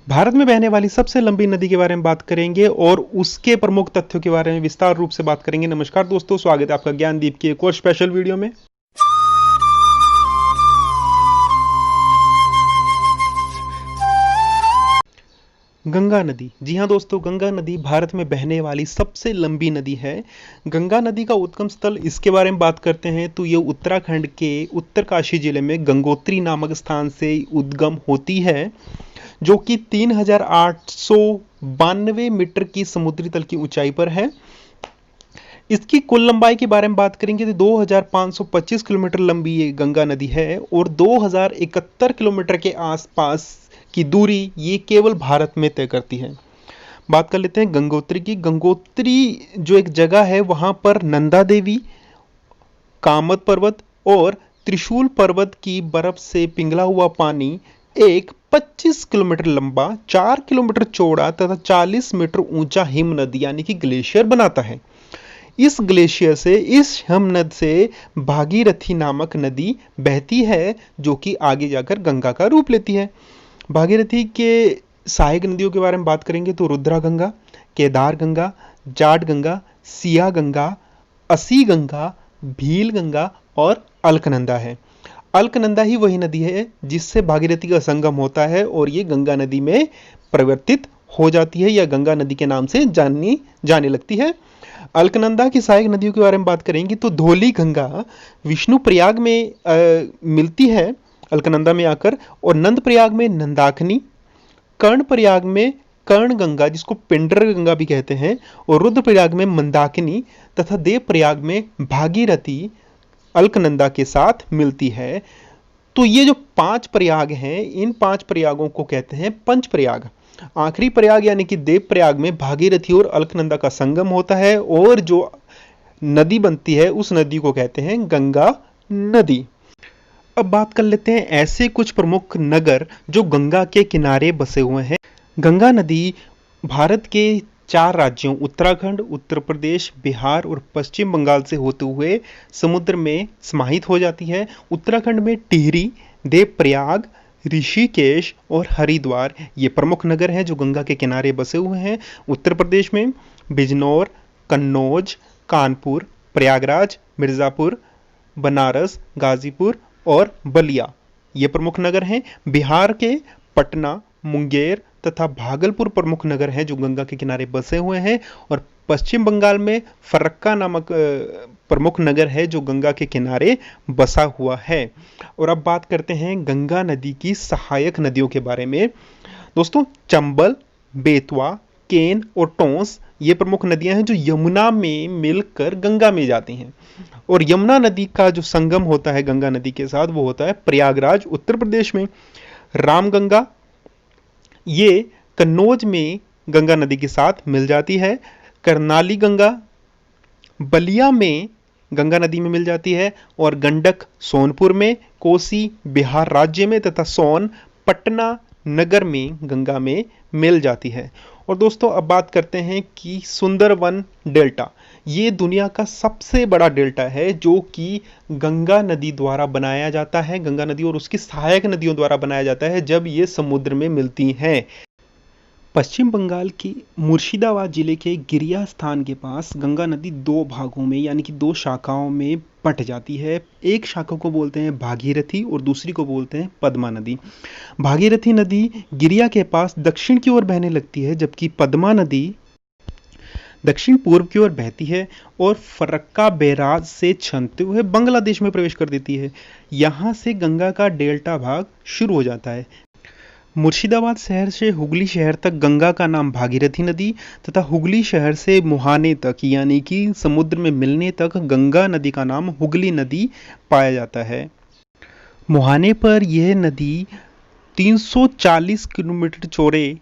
भारत में बहने वाली सबसे लंबी नदी के बारे में बात करेंगे और उसके प्रमुख तथ्यों के बारे में विस्तार रूप से बात करेंगे। नमस्कार दोस्तों, स्वागत है आपका ज्ञानदीप की एक और स्पेशल वीडियो में। गंगा नदी, जी हाँ दोस्तों, गंगा नदी भारत में बहने वाली सबसे लंबी नदी है। गंगा नदी का उद्गम स्थल, इसके बारे में बात करते हैं तो ये उत्तराखंड के उत्तरकाशी जिले में गंगोत्री नामक स्थान से उद्गम होती है, जो कि 3892 मीटर की समुद्री तल की ऊंचाई पर है। इसकी कुल लंबाई के बारे में बात करेंगे तो 2525 किलोमीटर लंबी ये गंगा नदी है और 2071 किलोमीटर के आसपास की दूरी ये केवल भारत में तय करती है। बात कर लेते हैं गंगोत्री की। गंगोत्री जो एक जगह है, वहां पर नंदा देवी, कामत पर्वत और त्रिशूल पर्वत की बर्फ से पिघला हुआ पानी एक 25 किलोमीटर लंबा, 4 किलोमीटर चौड़ा तथा 40 मीटर ऊंचा हिम नदी यानी कि ग्लेशियर बनाता है। इस ग्लेशियर से, इस हिमनद से भागीरथी नामक नदी बहती है, जो कि आगे जाकर गंगा का रूप लेती है। भागीरथी के सहायक नदियों के बारे में बात करेंगे तो रुद्रा गंगा, केदार गंगा, जाट गंगा, सिया गंगा, असी गंगा, भील गंगा और अलकनंदा है। अलकनंदा ही वही नदी है जिससे भागीरथी का संगम होता है और ये गंगा नदी में परिवर्तित हो जाती है या गंगा नदी के नाम से जानी जाने लगती है। अलकनंदा की सहायक नदियों के बारे में बात करेंगे तो धौली गंगा विष्णु प्रयाग में मिलती है अलकनंदा में आकर, और नंद प्रयाग में नंदाकिनी, कर्ण प्रयाग में कर्ण गंगा जिसको पिंडर गंगा भी कहते हैं, और रुद्र प्रयाग में मंदाकिनी तथा देव प्रयाग में भागीरथी अलकनंदा के साथ मिलती है। तो ये जो 5 प्रयाग हैं, इन 5 प्रयागों को कहते हैं पंच प्रयाग। आखिरी प्रयाग यानी कि देव प्रयाग में भागीरथी और अलकनंदा का संगम होता है और जो नदी बनती है उस नदी को कहते हैं गंगा नदी। अब बात कर लेते हैं ऐसे कुछ प्रमुख नगर जो गंगा के किनारे बसे हुए हैं। गंगा नदी भारत के 4 राज्यों उत्तराखंड, उत्तर प्रदेश, बिहार और पश्चिम बंगाल से होते हुए समुद्र में समाहित हो जाती है। उत्तराखंड में टिहरी, देवप्रयाग, ऋषिकेश और हरिद्वार ये प्रमुख नगर हैं जो गंगा के किनारे बसे हुए हैं। उत्तर प्रदेश में बिजनौर, कन्नौज, कानपुर, प्रयागराज, मिर्ज़ापुर, बनारस, गाजीपुर और बलिया ये प्रमुख नगर हैं। बिहार के पटना, मुंगेर तथा भागलपुर प्रमुख नगर हैं जो गंगा के किनारे बसे हुए हैं, और पश्चिम बंगाल में फरक्का नामक प्रमुख नगर है जो गंगा के किनारे बसा हुआ है। और अब बात करते हैं गंगा नदी की सहायक नदियों के बारे में। दोस्तों, चंबल, बेतवा, केन और टोंस ये प्रमुख नदियां हैं जो यमुना में मिलकर गंगा में जाती हैं। और यमुना नदी का जो संगम होता है गंगा नदी के साथ वो होता है प्रयागराज उत्तर प्रदेश में। रामगंगा ये कन्नौज में गंगा नदी के साथ मिल जाती है। करनाली गंगा बलिया में गंगा नदी में मिल जाती है, और गंडक सोनपुर में, कोसी बिहार राज्य में तथा सोन पटना नगर में गंगा में मिल जाती है। और दोस्तों, अब बात करते हैं कि सुंदरवन डेल्टा ये दुनिया का सबसे बड़ा डेल्टा है जो कि गंगा नदी द्वारा बनाया जाता है, गंगा नदी और उसकी सहायक नदियों द्वारा बनाया जाता है जब ये समुद्र में मिलती हैं। पश्चिम बंगाल की मुर्शिदाबाद जिले के गिरिया स्थान के पास गंगा नदी 2 भागों में यानी कि 2 शाखाओं में बट जाती है। एक शाखा को बोलते हैं भागीरथी और दूसरी को बोलते हैं पद्मा नदी। भागीरथी नदी गिरिया के पास दक्षिण की ओर बहने लगती है, जबकि पद्मा नदी दक्षिण पूर्व की ओर बहती है और फरक्का बैराज से छनते हुए बांग्लादेश में प्रवेश कर देती है। यहाँ से गंगा का डेल्टा भाग शुरू हो जाता है। मुर्शिदाबाद शहर से हुगली शहर तक गंगा का नाम भागीरथी नदी तथा हुगली शहर से मुहाने तक यानी कि समुद्र में मिलने तक गंगा नदी का नाम हुगली नदी पाया जाता है। मुहाने पर यह नदी 340 किलोमीटर चौड़े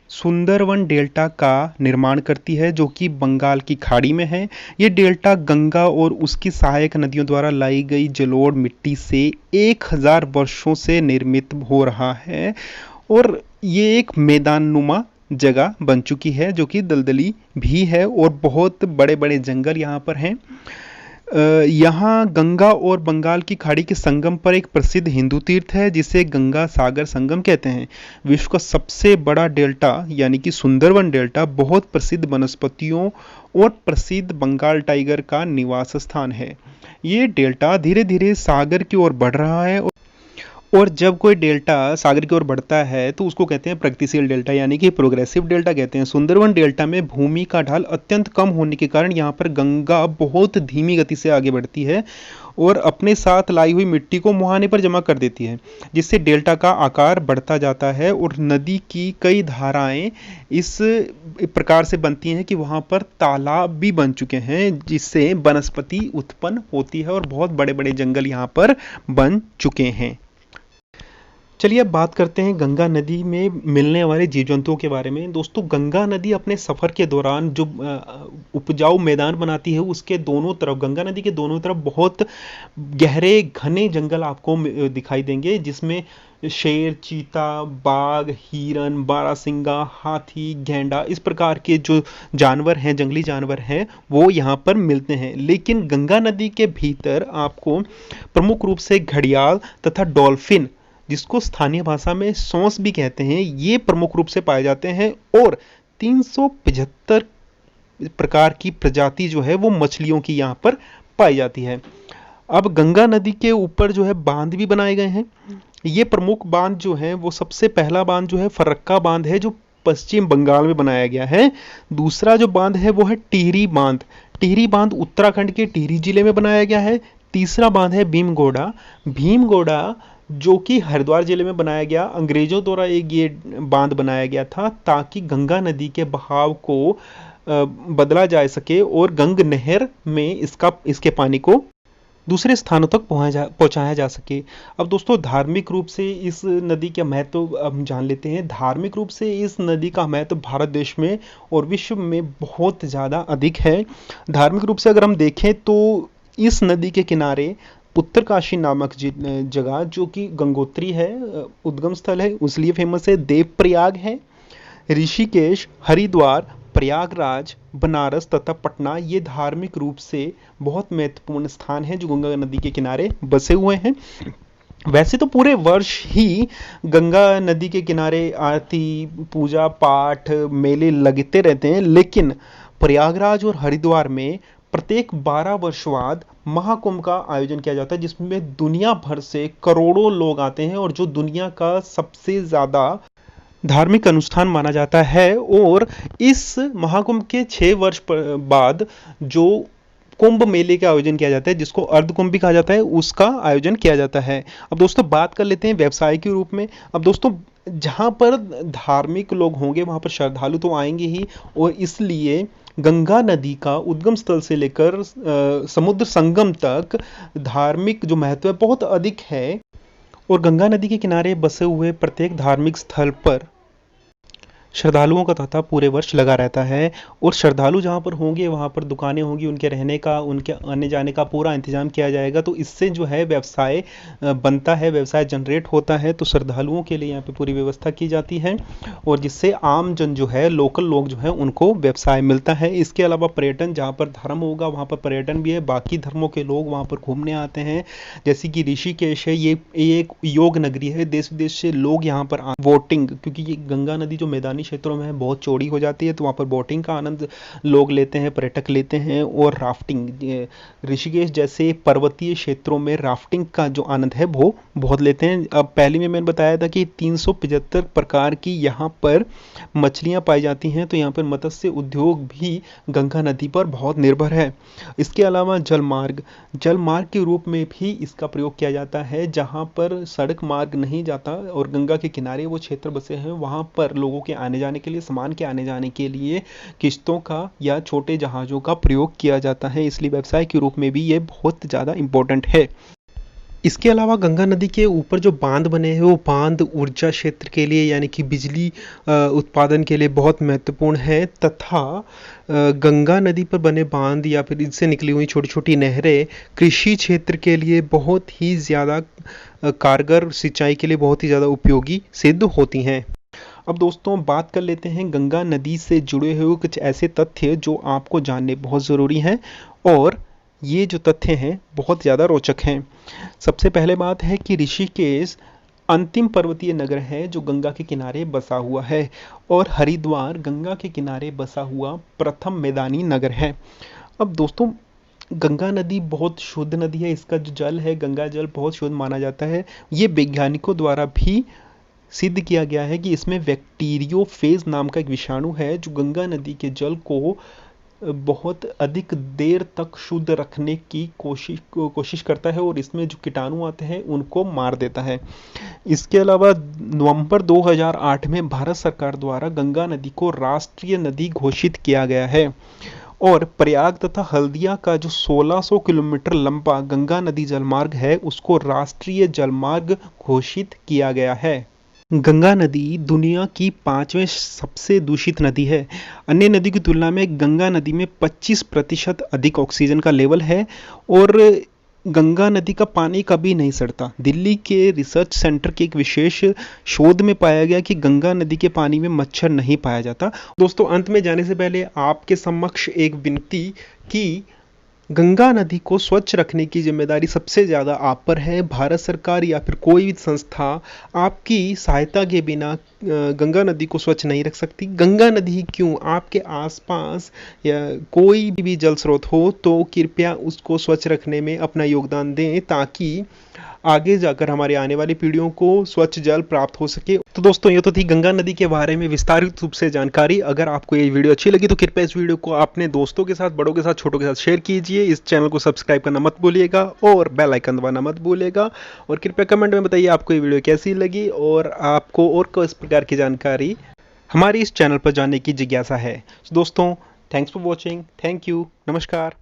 सुंदरवन डेल्टा का निर्माण करती है जो कि बंगाल की खाड़ी में है। ये डेल्टा गंगा और उसकी सहायक नदियों द्वारा लाई गई जलोढ़ मिट्टी से 1000 वर्षों से निर्मित हो रहा है और ये एक मैदानुमा जगह बन चुकी है जो कि दलदली भी है और बहुत बड़े बड़े जंगल यहाँ पर हैं। यहाँ गंगा और बंगाल की खाड़ी के संगम पर एक प्रसिद्ध हिंदू तीर्थ है जिसे गंगा सागर संगम कहते हैं। विश्व का सबसे बड़ा डेल्टा यानी कि सुंदरवन डेल्टा बहुत प्रसिद्ध वनस्पतियों और प्रसिद्ध बंगाल टाइगर का निवास स्थान है। ये डेल्टा धीरे धीरे सागर की ओर बढ़ रहा है और जब कोई डेल्टा सागर की ओर बढ़ता है तो उसको कहते हैं प्रगतिशील डेल्टा यानी कि प्रोग्रेसिव डेल्टा कहते हैं। सुंदरवन डेल्टा में भूमि का ढाल अत्यंत कम होने के कारण यहाँ पर गंगा बहुत धीमी गति से आगे बढ़ती है और अपने साथ लाई हुई मिट्टी को मुहाने पर जमा कर देती है, जिससे डेल्टा का आकार बढ़ता जाता है और नदी की कई धाराएं इस प्रकार से बनती हैं कि वहाँ पर तालाब भी बन चुके हैं, जिससे वनस्पति उत्पन्न होती है और बहुत बड़े बड़े जंगल यहाँ पर बन चुके हैं। चलिए अब बात करते हैं गंगा नदी में मिलने वाले जीव जंतुओं के बारे में। दोस्तों, गंगा नदी अपने सफ़र के दौरान जो उपजाऊ मैदान बनाती है उसके दोनों तरफ, गंगा नदी के दोनों तरफ बहुत गहरे घने जंगल आपको दिखाई देंगे, जिसमें शेर, चीता, बाघ, हिरन, बारहसिंगा, हाथी, गैंडा इस प्रकार के जो जानवर हैं, जंगली जानवर हैं, वो यहाँ पर मिलते हैं। लेकिन गंगा नदी के भीतर आपको प्रमुख रूप से घड़ियाल तथा डॉल्फिन, जिसको स्थानीय भाषा में सॉस भी कहते हैं, ये प्रमुख रूप से पाए जाते हैं और 375 प्रकार की प्रजाति जो है वो मछलियों की यहाँ पर पाई जाती है। अब गंगा नदी के ऊपर जो है बांध भी बनाए गए हैं। ये प्रमुख बांध जो है वो सबसे पहला बांध जो है फरक्का बांध है, जो पश्चिम बंगाल में बनाया गया है। दूसरा जो बांध है वो है टिहरी बांध। टिहरी बांध उत्तराखंड के टिहरी जिले में बनाया गया है। तीसरा बांध है भीमगोड़ा। भीमगोड़ा जो कि हरिद्वार जिले में बनाया गया। अंग्रेजों द्वारा एक ये बांध बनाया गया था ताकि गंगा नदी के बहाव को बदला जा सके और गंग नहर में इसके पानी को दूसरे स्थानों तक पहुंचाया जा सके। अब दोस्तों, धार्मिक रूप से इस नदी का महत्व हम जान लेते हैं। धार्मिक रूप से इस नदी का महत्व भारत देश में और विश्व में बहुत ज़्यादा अधिक है। धार्मिक रूप से अगर हम देखें तो इस नदी के किनारे उत्तरकाशी नामक जगह, जो कि गंगोत्री है, उद्गम स्थल है, उसलिए फेमस है। देवप्रयाग है, ऋषिकेश, हरिद्वार, प्रयागराज, बनारस तथा पटना, ये धार्मिक रूप से बहुत महत्वपूर्ण स्थान हैं जो गंगा नदी के किनारे बसे हुए हैं। वैसे तो पूरे वर्ष ही गंगा नदी के किनारे आरती, पूजा पाठ, मेले लगते रहते हैं, लेकिन प्रयागराज और हरिद्वार में प्रत्येक 12 वर्ष बाद महाकुंभ का आयोजन किया जाता है, जिसमें दुनिया भर से करोड़ों लोग आते हैं और जो दुनिया का सबसे ज़्यादा धार्मिक अनुष्ठान माना जाता है। और इस महाकुंभ के 6 वर्ष बाद जो कुंभ मेले का आयोजन किया जाता है, जिसको अर्ध कुंभ भी कहा जाता है, उसका आयोजन किया जाता है। अब दोस्तों, बात कर लेते हैं व्यवसाय के रूप में। अब दोस्तों, जहाँ पर धार्मिक लोग होंगे वहाँ पर श्रद्धालु तो आएंगे ही, और इसलिए गंगा नदी का उद्गम स्थल से लेकर समुद्र संगम तक धार्मिक जो महत्व है बहुत अधिक है। और गंगा नदी के किनारे बसे हुए प्रत्येक धार्मिक स्थल पर श्रद्धालुओं का तांता पूरे वर्ष लगा रहता है। और श्रद्धालु जहाँ पर होंगे वहाँ पर दुकानें होंगी, उनके रहने का, उनके आने जाने का पूरा इंतजाम किया जाएगा। तो इससे जो है व्यवसाय बनता है, व्यवसाय जनरेट होता है। तो श्रद्धालुओं के लिए यहाँ पे पूरी व्यवस्था की जाती है और जिससे आम जन जो है, लोकल लोग जो है, उनको व्यवसाय मिलता है। इसके अलावा पर्यटन, जहाँ पर धर्म होगा वहाँ पर पर्यटन भी है, बाकी धर्मों के लोग वहाँ पर घूमने आते हैं। जैसे कि ऋषिकेश है, ये एक योग नगरी है, देश विदेश से लोग यहाँ पर बोटिंग, क्योंकि ये गंगा नदी जो मैदानी क्षेत्रों में बहुत चौड़ी हो जाती है, तो वहाँ पर बोटिंग का आनंद लोग लेते हैं, पर्यटक लेते हैं। और राफ्टिंग, ऋषिकेश जैसे पर्वतीय क्षेत्रों में राफ्टिंग का जो आनंद है वो बहुत लेते हैं। अब पहले में मैंने बताया था कि 375 प्रकार की यहाँ पर मछलियाँ पाई जाती हैं, तो यहाँ पर मत्स्य उद्योग भी गंगा नदी पर बहुत निर्भर है। इसके अलावा जलमार्ग के रूप में भी इसका प्रयोग किया जाता है, जहाँ पर सड़क मार्ग नहीं जाता और गंगा के किनारे वो क्षेत्र बसे हैं, वहाँ पर लोगों के आने जाने के लिए, सामान के आने जाने के लिए किश्तों का या छोटे जहाज़ों का प्रयोग किया जाता है। इसलिए व्यवसाय के रूप में भी ये बहुत ज़्यादा इम्पोर्टेंट है। इसके अलावा गंगा नदी के ऊपर जो बांध बने हैं वो बांध ऊर्जा क्षेत्र के लिए यानी कि बिजली उत्पादन के लिए बहुत महत्वपूर्ण है, तथा गंगा नदी पर बने बांध या फिर इससे निकली हुई छोटी छोटी नहरें कृषि क्षेत्र के लिए बहुत ही ज़्यादा कारगर, सिंचाई के लिए बहुत ही ज़्यादा उपयोगी सिद्ध होती हैं। अब दोस्तों, बात कर लेते हैं गंगा नदी से जुड़े हुए कुछ ऐसे तथ्य जो आपको जानने बहुत ज़रूरी हैं। और ये जो तथ्य हैं बहुत ज़्यादा रोचक हैं। सबसे पहले बात है कि ऋषिकेश अंतिम पर्वतीय नगर है जो गंगा के किनारे बसा हुआ है, और हरिद्वार गंगा के किनारे बसा हुआ प्रथम मैदानी नगर है। अब दोस्तों, गंगा नदी बहुत शुद्ध नदी है, इसका जो जल है गंगा जल बहुत शुद्ध माना जाता है। ये वैज्ञानिकों द्वारा भी सिद्ध किया गया है कि इसमें बैक्टीरियोफेज नाम का एक विषाणु है जो गंगा नदी के जल को बहुत अधिक देर तक शुद्ध रखने की कोशिश करता है, और इसमें जो कीटाणु आते हैं उनको मार देता है। इसके अलावा नवंबर 2008 में भारत सरकार द्वारा गंगा नदी को राष्ट्रीय नदी घोषित किया गया है, और प्रयाग तथा हल्दिया का जो 1600 किलोमीटर लंबा गंगा नदी जलमार्ग है उसको राष्ट्रीय जलमार्ग घोषित किया गया है। गंगा नदी दुनिया की 5वें सबसे दूषित नदी है। अन्य नदी की तुलना में गंगा नदी में 25% अधिक ऑक्सीजन का लेवल है, और गंगा नदी का पानी कभी नहीं सड़ता। दिल्ली के रिसर्च सेंटर के एक विशेष शोध में पाया गया कि गंगा नदी के पानी में मच्छर नहीं पाया जाता। दोस्तों, अंत में जाने से पहले आपके समक्ष एक विनती कि गंगा नदी को स्वच्छ रखने की जिम्मेदारी सबसे ज़्यादा आप पर है। भारत सरकार या फिर कोई भी संस्था आपकी सहायता के बिना गंगा नदी को स्वच्छ नहीं रख सकती। गंगा नदी ही क्यों, आपके आसपास या कोई भी जल स्रोत हो तो कृपया उसको स्वच्छ रखने में अपना योगदान दें, ताकि आगे जाकर हमारे आने वाली पीढ़ियों को स्वच्छ जल प्राप्त हो सके। तो दोस्तों, ये तो थी गंगा नदी के बारे में विस्तारित रूप से जानकारी। अगर आपको ये वीडियो अच्छी लगी तो कृपया इस वीडियो को अपने दोस्तों के साथ, बड़ों के साथ, छोटों के साथ शेयर कीजिए। इस चैनल को सब्सक्राइब करना मत भूलिएगा और बेल आइकन दबाना मत भूलिएगा, और कृपया कमेंट में बताइए आपको ये वीडियो कैसी लगी और आपको और किस प्रकार की जानकारी हमारी इस चैनल पर जानने की जिज्ञासा है। दोस्तों, thanks for watching. Thank you. नमस्कार।